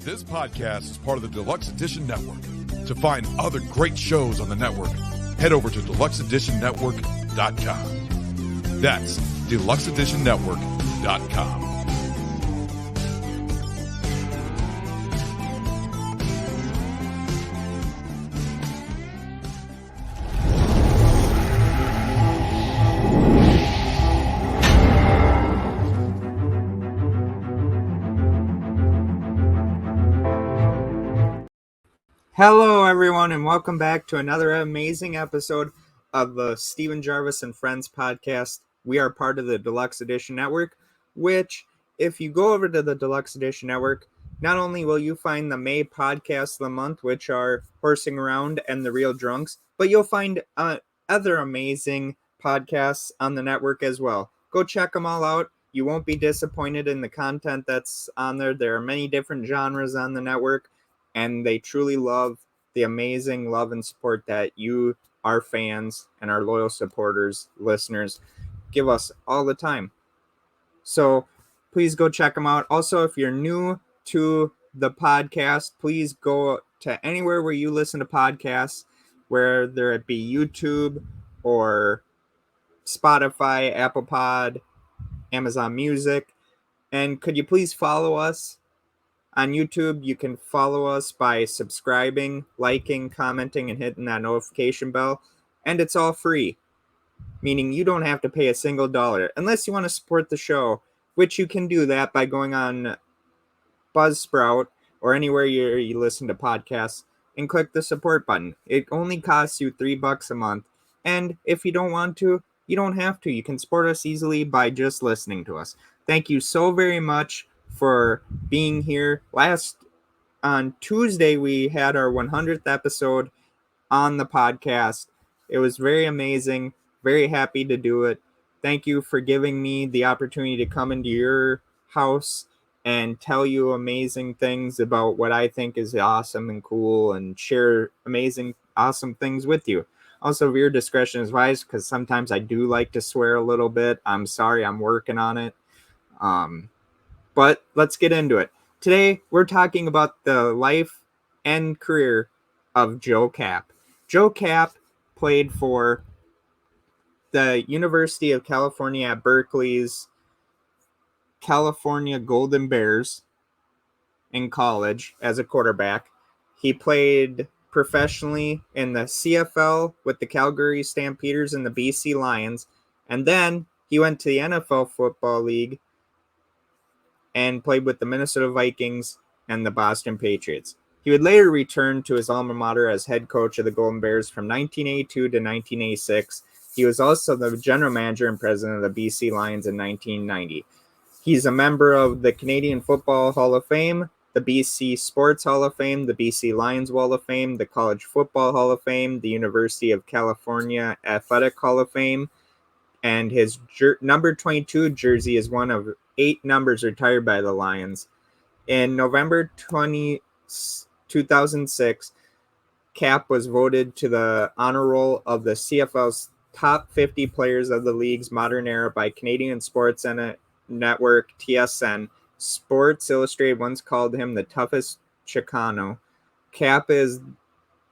This podcast is part of the Deluxe Edition Network. To find other great shows on the network, head over to deluxeeditionnetwork.com. That's deluxeeditionnetwork.com. Hello, everyone, and welcome back to another amazing episode of the Steven Gervais and Friends podcast. We are part of the Deluxe Edition Network, which, if you go over to the Deluxe Edition Network, not only will you find the May podcasts of the month, which are Horsing Around and The Real Drunks, but you'll find other amazing podcasts on the network as well. Go check them all out. You won't be disappointed in the content that's on there. There are many different genres on the network, and they truly love the amazing love and support that you, our fans, and our loyal supporters, listeners, give us all the time. So please go check them out. Also, if you're new to the podcast, please go to anywhere where you listen to podcasts, whether it be YouTube or Spotify, Apple Pod, Amazon Music. And could you please follow us? On YouTube, you can follow us by subscribing, liking, commenting, and hitting that notification bell. And it's all free, meaning you don't have to pay a single dollar unless you want to support the show, which you can do that by going on Buzzsprout or anywhere you listen to podcasts and click the support button. It only costs you $3 a month. And if you don't want to, you don't have to. You can support us easily by just listening to us. Thank you so very much for being here. On Tuesday, we had our 100th episode on the podcast. It was very amazing. Very happy to do it. Thank you for giving me the opportunity to come into your house and tell you amazing things about what I think is awesome and cool and share amazing, awesome things with you. Also, your discretion is wise because sometimes I do like to swear a little bit. I'm sorry, I'm working on it. But let's get into it. Today, we're talking about the life and career of Joe Kapp. Joe Kapp played for the University of California at Berkeley's California Golden Bears in college as a quarterback. He played professionally in the CFL with the Calgary Stampeders and the BC Lions. And then he went to the NFL Football League and played with the Minnesota Vikings and the Boston Patriots. He would later return to his alma mater as head coach of the Golden Bears from 1982 to 1986. He was also the general manager and president of the BC Lions in 1990. He's a member of the Canadian Football Hall of Fame, the BC Sports Hall of Fame, the BC Lions Hall of Fame, the College Football Hall of Fame, the University of California Athletic Hall of Fame, and his number 22 jersey is one of 8 numbers retired by the Lions. In November 2006, Kapp was voted to the honor roll of the CFL's top 50 players of the league's modern era by Canadian Sports Network, TSN. Sports Illustrated once called him the toughest Chicano. Kapp is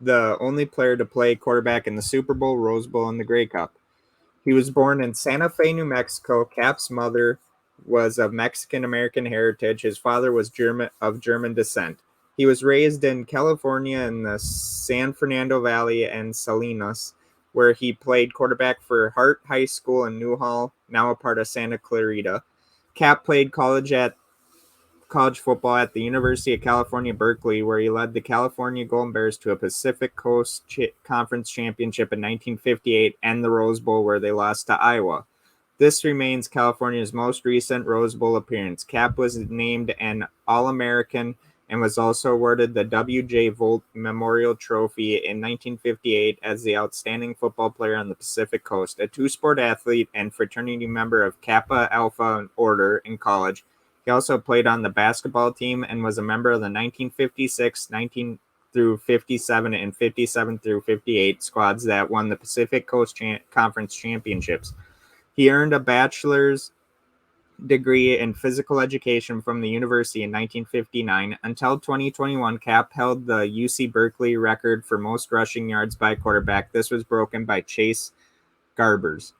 the only player to play quarterback in the Super Bowl, Rose Bowl, and the Grey Cup. He was born in Santa Fe, New Mexico. Kapp's mother was of Mexican-American heritage. His father was of German descent. He was raised in California in the San Fernando Valley and Salinas, where he played quarterback for Hart High School in Newhall, now a part of Santa Clarita. Kapp played college football at the University of California, Berkeley, where he led the California Golden Bears to a Pacific Coast Conference championship in 1958 and the Rose Bowl, where they lost to Iowa. This remains California's most recent Rose Bowl appearance. Kapp was named an All-American and was also awarded the W.J. Volt Memorial Trophy in 1958 as the outstanding football player on the Pacific Coast, a two-sport athlete and fraternity member of Kappa Alpha Order in college. He also played on the basketball team and was a member of the 1956, 19 through 57, and 57 through 58 squads that won the Pacific Coast Conference championships. He earned a bachelor's degree in physical education from the university in 1959. Until 2021, Kapp held the UC Berkeley record for most rushing yards by a quarterback. This was broken by Chase Garbers.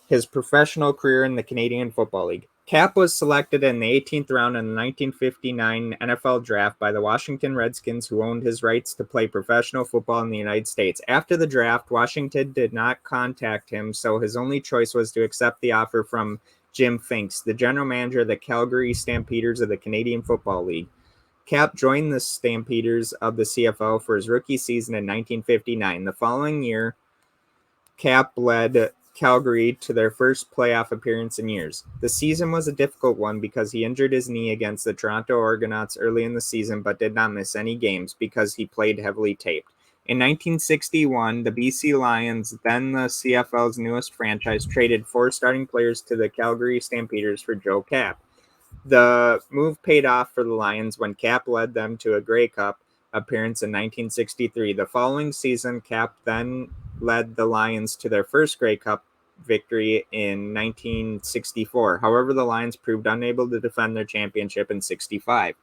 His professional career in the Canadian Football League. Kapp was selected in the 18th round in the 1959 NFL Draft by the Washington Redskins, who owned his rights to play professional football in the United States. After the draft, Washington did not contact him, so his only choice was to accept the offer from Jim Finks, the general manager of the Calgary Stampeders of the Canadian Football League. Kapp joined the Stampeders of the CFL for his rookie season in 1959. The following year, Kapp led Calgary to their first playoff appearance in years. The season was a difficult one because he injured his knee against the Toronto Argonauts early in the season but did not miss any games because he played heavily taped. In 1961, the BC Lions, then the CFL's newest franchise, traded 4 starting players to the Calgary Stampeders for Joe Kapp. The move paid off for the Lions when Kapp led them to a Grey Cup appearance in 1963. The following season, Kapp then led the Lions to their first Grey Cup victory in 1964. However, the Lions proved unable to defend their championship in 65.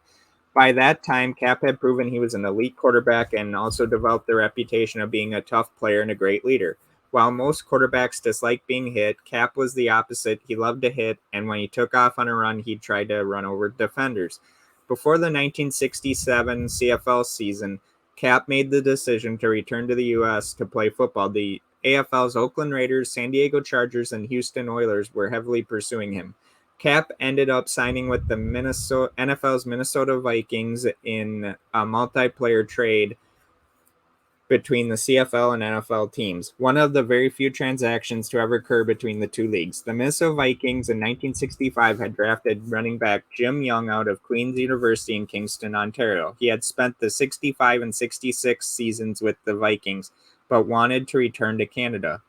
By that time, Kapp had proven he was an elite quarterback and also developed the reputation of being a tough player and a great leader. While most quarterbacks dislike being hit, Kapp was the opposite. He loved to hit, and when he took off on a run, he tried to run over defenders. Before the 1967 CFL season, Kapp made the decision to return to the U.S. to play football. The AFL's Oakland Raiders, San Diego Chargers, and Huston Oilers were heavily pursuing him. Kapp ended up signing with the NFL's Minnesota Vikings in a multiplayer trade between the CFL and NFL teams, one of the very few transactions to ever occur between the two leagues. The Minnesota Vikings in 1965 had drafted running back Jim Young out of Queen's University in Kingston, Ontario. He had spent the 65 and 66 seasons with the Vikings, but wanted to return to Canada.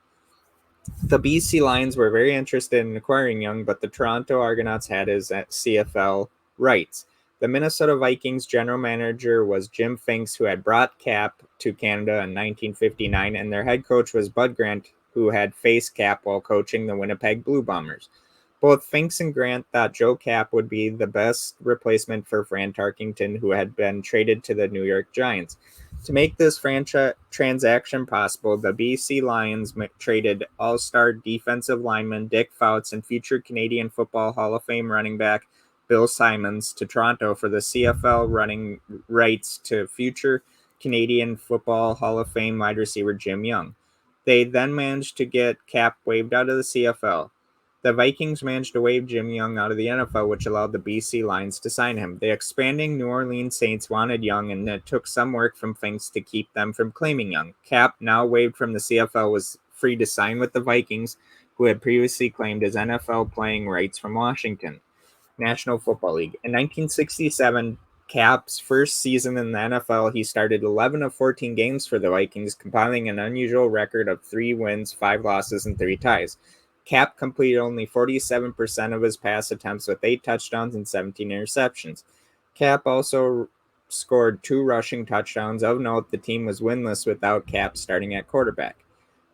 The BC Lions were very interested in acquiring Young, but the Toronto Argonauts had his CFL rights. The Minnesota Vikings general manager was Jim Finks, who had brought Kapp to Canada in 1959, and their head coach was Bud Grant, who had faced Kapp while coaching the Winnipeg Blue Bombers. Both Finks and Grant thought Joe Kapp would be the best replacement for Fran Tarkenton, who had been traded to the New York Giants. To make this transaction possible, the BC Lions traded all-star defensive lineman Dick Fouts and future Canadian Football Hall of Fame running back Bill Simons to Toronto for the CFL running rights to future Canadian Football Hall of Fame wide receiver Jim Young. They then managed to get Kapp waived out of the CFL. The Vikings managed to waive Jim Young out of the NFL, which allowed the BC Lions to sign him. The expanding New Orleans Saints wanted Young, and it took some work from Finks to keep them from claiming Young. Kapp, now waived from the CFL, was free to sign with the Vikings, who had previously claimed his NFL playing rights from Washington. National Football League. In 1967, Kapp's first season in the NFL, he started 11 of 14 games for the Vikings, compiling an unusual record of 3 wins, 5 losses, and 3 ties. Kapp completed only 47% of his pass attempts with 8 touchdowns and 17 interceptions. Kapp also scored 2 rushing touchdowns. Of note, the team was winless without Kapp starting at quarterback.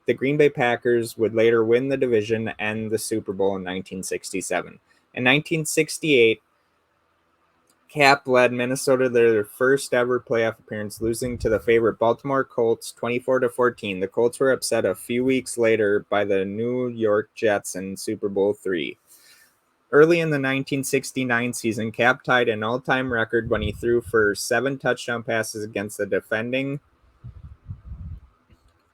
The Green Bay Packers would later win the division and the Super Bowl in 1967. In 1968, Kapp led Minnesota to their first ever playoff appearance, losing to the favorite Baltimore Colts 24-14. The Colts were upset a few weeks later by the New York Jets in Super Bowl III. Early in the 1969 season, Kapp tied an all-time record when he threw for 7 touchdown passes against the defending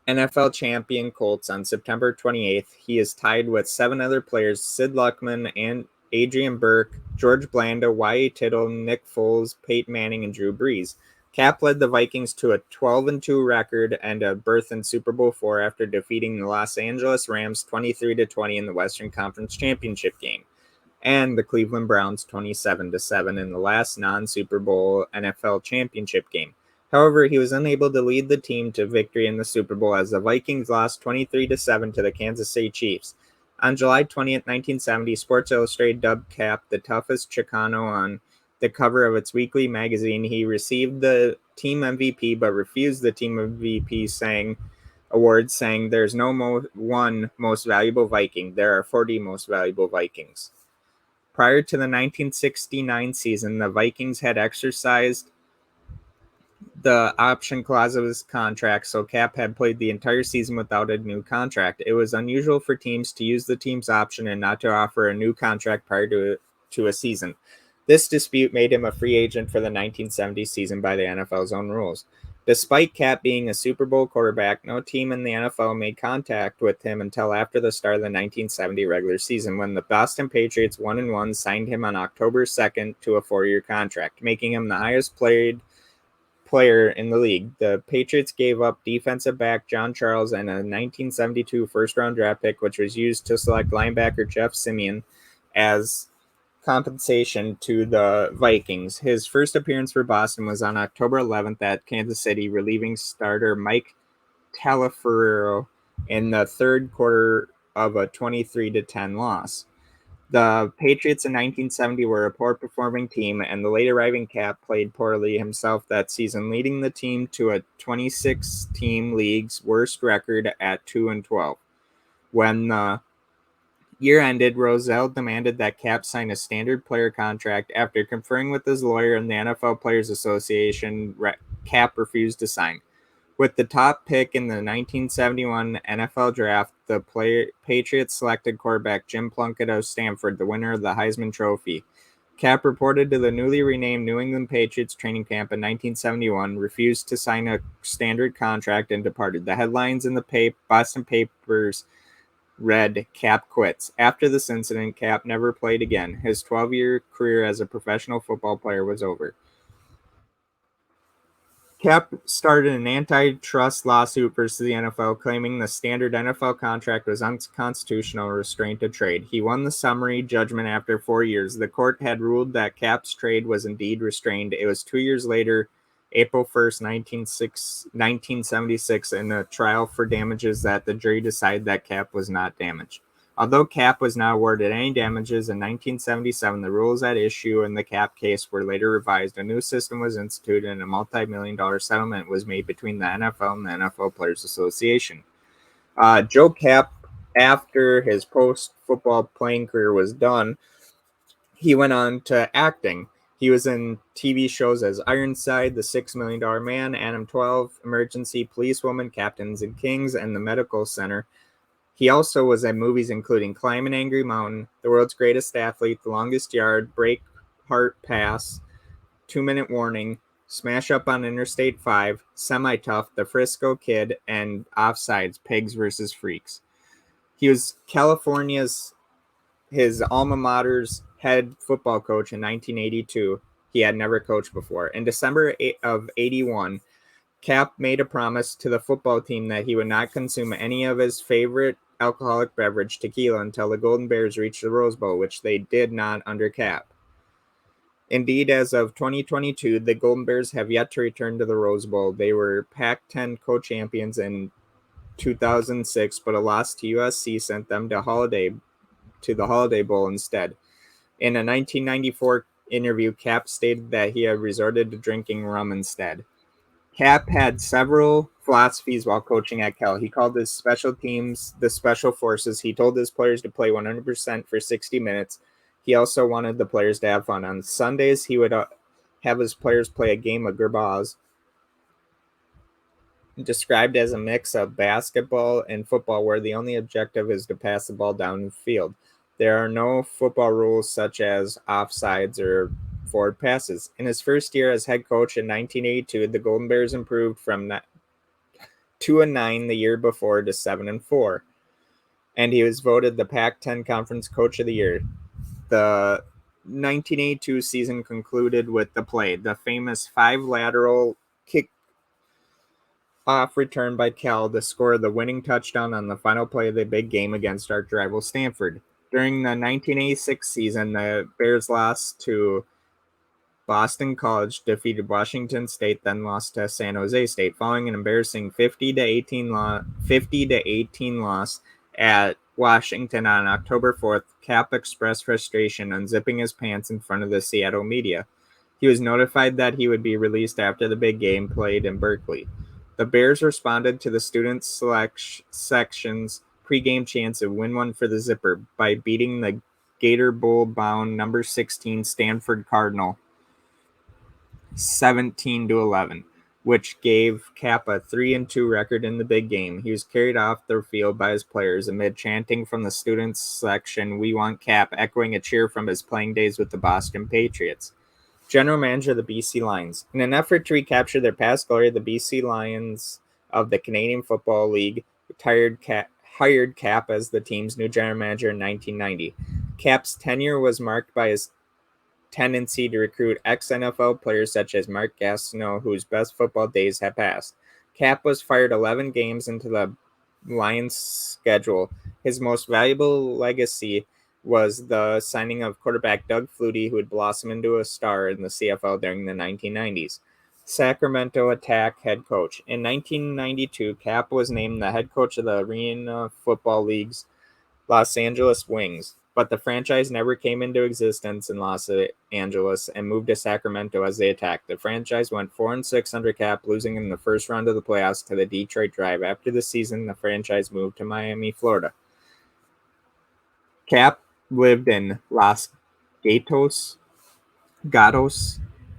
NFL champion Colts on September 28th. He is tied with 7 other players, Sid Luckman and Adrian Burke, George Blanda, Y.A. Tittle, Nick Foles, Peyton Manning, and Drew Brees. Kapp led the Vikings to a 12-2 record and a berth in Super Bowl IV after defeating the Los Angeles Rams 23-20 in the Western Conference Championship game, and the Cleveland Browns 27-7 in the last non-Super Bowl NFL Championship game. However, he was unable to lead the team to victory in the Super Bowl as the Vikings lost 23-7 to the Kansas City Chiefs. On July 20th, 1970, Sports Illustrated dubbed Kapp the toughest Chicano on the cover of its weekly magazine. He received the team MVP but refused the team MVP, saying, awards, saying there's no one most valuable Viking. There are 40 most valuable Vikings. Prior to the 1969 season, the Vikings had exercised the option clause of his contract, so Kapp had played the entire season without a new contract. It was unusual for teams to use the team's option and not to offer a new contract prior to a season. This dispute made him a free agent for the 1970 season by the NFL's own rules. Despite Kapp being a Super Bowl quarterback, no team in the NFL made contact with him until after the start of the 1970 regular season, when the Boston Patriots 1-1 signed him on October 2nd to a 4-year contract, making him the highest paid player in the league. The Patriots gave up defensive back John Charles and a 1972 first-round draft pick, which was used to select linebacker Jeff Simeon as compensation to the Vikings. His first appearance for Boston was on October 11th at Kansas City, relieving starter Mike Taliaferro in the third quarter of a 23-10 loss. The Patriots in 1970 were a poor-performing team, and the late-arriving Kapp played poorly himself that season, leading the team to a 26-team league's worst record at 2-12. When the year ended, Roselle demanded that Kapp sign a standard player contract. After conferring with his lawyer and the NFL Players Association, Kapp refused to sign. With the top pick in the 1971 NFL Draft, the Patriots selected quarterback Jim Plunkett of Stanford, the winner of the Heisman Trophy. Kapp reported to the newly renamed New England Patriots training camp in 1971, refused to sign a standard contract, and departed. The headlines in the Boston papers read, "Kapp quits." After this incident, Kapp never played again. His 12-year career as a professional football player was over. Kapp started an antitrust lawsuit versus the NFL, claiming the standard NFL contract was unconstitutional restraint of trade. He won the summary judgment after 4 years. The court had ruled that Kapp's trade was indeed restrained. It was 2 years later, April 1st, 1976, in a trial for damages that the jury decided that Kapp was not damaged. Although Kapp was not awarded any damages in 1977, the rules at issue in the Kapp case were later revised. A new system was instituted, and a multi-million-dollar settlement was made between the NFL and the NFL Players Association. Joe Kapp, after his post-football playing career was done, he went on to acting. He was in TV shows as Ironside, The $6 Million Man, Adam 12, Emergency Policewoman, Captains and Kings, and The Medical Center. He also was in movies including Climb an Angry Mountain, The World's Greatest Athlete, The Longest Yard, Break Heart Pass, 2-Minute Warning, Smash Up on Interstate 5, Semi-Tough, The Frisco Kid, and Offsides, Pigs vs. Freaks. He was his alma mater's head football coach in 1982. He had never coached before. In December of 81, Kapp made a promise to the football team that he would not consume any of his favorite alcoholic beverage, tequila, until the Golden Bears reached the Rose Bowl, which they did not under Kapp. Indeed, as of 2022, the Golden Bears have yet to return to the Rose Bowl. They were Pac-10 co-champions in 2006, but a loss to USC sent them to the Holiday Bowl instead. In a 1994 interview, Kapp stated that he had resorted to drinking rum instead. Kapp had several philosophies while coaching at Cal. He called his special teams the Special Forces. He told his players to play 100% for 60 minutes. He also wanted the players to have fun. On Sundays, he would have his players play a game of Gervais, described as a mix of basketball and football, where the only objective is to pass the ball down the field. There are no football rules such as offsides or forward passes. In his first year as head coach in 1982, the Golden Bears improved from 2-9 the year before to 7-4, and he was voted the Pac-10 Conference Coach of the Year. The 1982 season concluded with the famous 5 lateral kick-off return by Cal to score the winning touchdown on the final play of the big game against arch rival Stanford. During the 1986 season, the Bears lost to Boston College, defeated Washington State, then lost to San Jose State. Following an embarrassing 50-18 loss at Washington on October 4th, Kapp expressed frustration, unzipping his pants in front of the Seattle media. He was notified that he would be released after the big game played in Berkeley. The Bears responded to the student section's pregame chants to win one for the Zipper by beating the Gator Bowl-bound number 16 Stanford Cardinal 17-11, which gave Kapp a 3-2 record in the big game. He was carried off the field by his players amid chanting from the students section, "We want Kapp," echoing a cheer from his playing days with the Boston Patriots. General manager of the BC Lions. In an effort to recapture their past glory, the BC Lions of the Canadian Football League hired Kapp as the team's new general manager in 1990. Kapp's tenure was marked by his tendency to recruit ex-NFL players such as Mark Gastineau, whose best football days have passed. Kapp was fired 11 games into the Lions' schedule. His most valuable legacy was the signing of quarterback Doug Flutie, who would blossom into a star in the CFL during the 1990s. Sacramento Attack head coach. In 1992, Kapp was named the head coach of the Arena Football League's Los Angeles Wings, but the franchise never came into existence in Los Angeles and moved to Sacramento as they attacked. The franchise went 4-6 under Kapp, losing in the first round of the playoffs to the Detroit Drive. After the season, the franchise moved to Miami, Florida. Kapp lived in Los Gatos,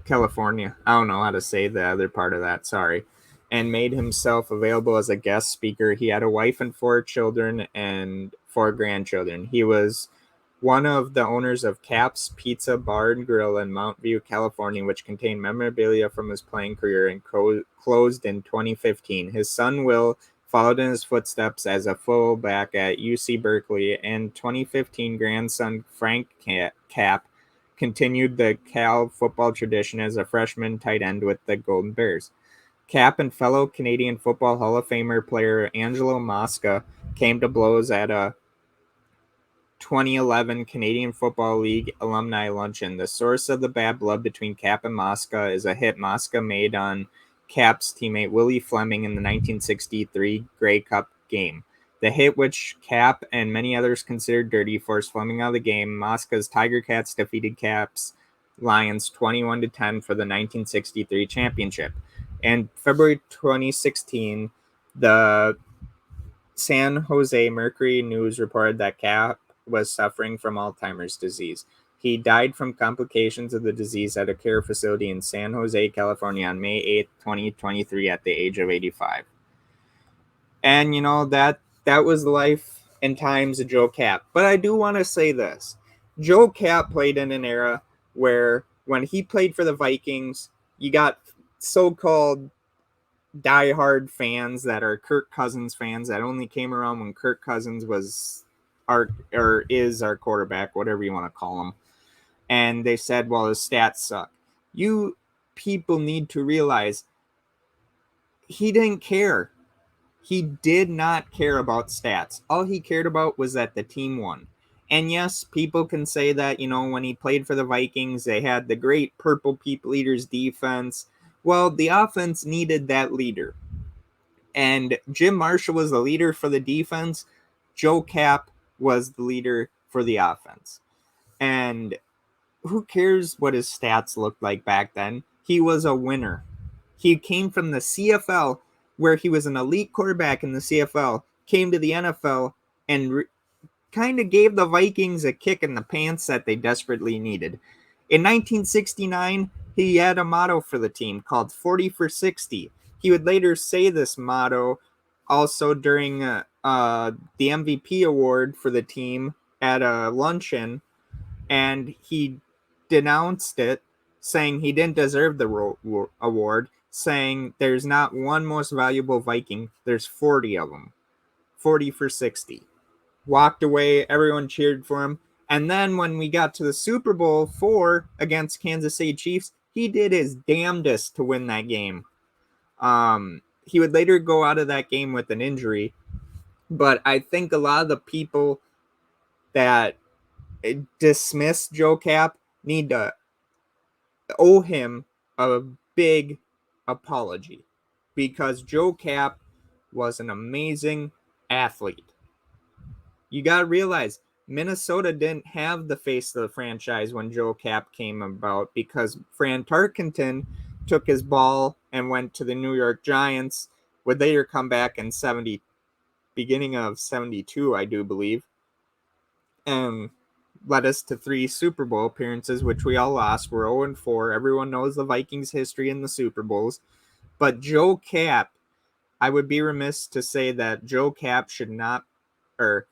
California. I don't know how to say the other part of that, sorry. And made himself available as a guest speaker. He had a wife and 4 children and 4 grandchildren. He was one of the owners of Kapp's Pizza Bar and Grill in Mount View, California, which contained memorabilia from his playing career and closed in 2015. His son Will followed in his footsteps as a fullback at UC Berkeley, and 2015 grandson Frank Kapp continued the Cal football tradition as a freshman tight end with the Golden Bears. Kapp and fellow Canadian Football Hall of Famer player Angelo Mosca came to blows at a 2011 Canadian Football League alumni luncheon. The source of the bad blood between Kapp and Mosca is a hit Mosca made on Kapp's teammate Willie Fleming in the 1963 Grey Cup game. The hit, which Kapp and many others considered dirty, forced Fleming out of the game. Mosca's Tiger Cats defeated Kapp's Lions 21-10 for the 1963 championship. In February 2016, the San Jose Mercury News reported that Kapp was suffering from Alzheimer's disease. He died from complications of the disease at a care facility in San Jose, California on May 8, 2023 at the age of 85. And, that was the life and times of Joe Kapp. But I do want to say this. Joe Kapp played in an era where when he played for the Vikings, you got so-called diehard fans that are Kirk Cousins fans that only came around when Kirk Cousins was is our quarterback, whatever you want to call him. And they said, well, his stats suck. You people need to realize he didn't care. He did not care about stats. All he cared about was that the team won. And yes, people can say that, when he played for the Vikings, they had the great Purple People Eaters defense. Well, the offense needed that leader. And Jim Marshall was the leader for the defense. Joe Kapp was the leader for the offense. And who cares what his stats looked like back then? He was a winner. He came from the CFL, where he was an elite quarterback in the CFL, came to the NFL, and kind of gave the Vikings a kick in the pants that they desperately needed. In 1969, he had a motto for the team called 40 for 60. He would later say this motto also during the MVP award for the team at a luncheon, and he denounced it, saying he didn't deserve the award, saying there's not one most valuable Viking, there's 40 of them. 40 for 60. Walked away, everyone cheered for him. And then when we got to the Super Bowl IV against Kansas City Chiefs, he did his damnedest to win that game. He would later go out of that game with an injury. But I think a lot of the people that dismiss Joe Kapp need to owe him a big apology, because Joe Kapp was an amazing athlete. You got to realize Minnesota didn't have the face of the franchise when Joe Kapp came about, because Fran Tarkenton took his ball and went to the New York Giants would later come back in beginning of 72, I do believe, and led us to 3 Super Bowl appearances, which we all lost. We're 0-4. Everyone knows the Vikings' history in the Super Bowls. But Joe Kapp, I would be remiss to say that Joe Kapp should not, or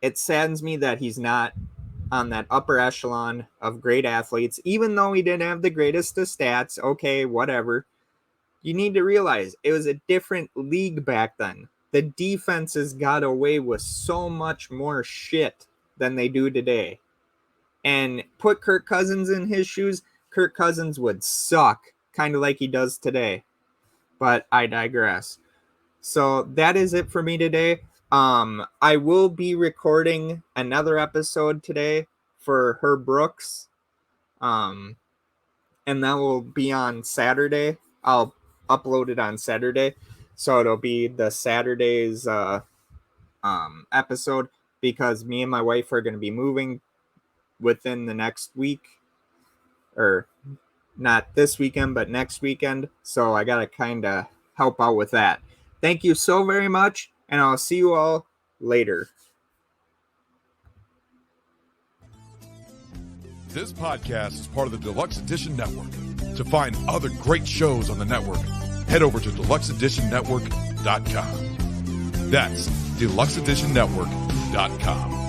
it saddens me that he's not on that upper echelon of great athletes, even though he didn't have the greatest of stats. Okay, whatever. You need to realize it was a different league back then. The defenses got away with so much more shit than they do today. And put Kirk Cousins in his shoes, Kirk Cousins would suck, kind of like he does today. But I digress. So that is it for me today. I will be recording another episode today for Herb Brooks. And that will be on Saturday. I'll upload it on Saturday. So it'll be the Saturday's episode, because me and my wife are going to be moving within the next week, or not this weekend, but next weekend. So I got to kind of help out with that. Thank you so very much, and I'll see you all later. This podcast is part of the Deluxe Edition Network. To find other great shows on the network, head over to deluxeeditionnetwork.com. That's deluxeeditionnetwork.com.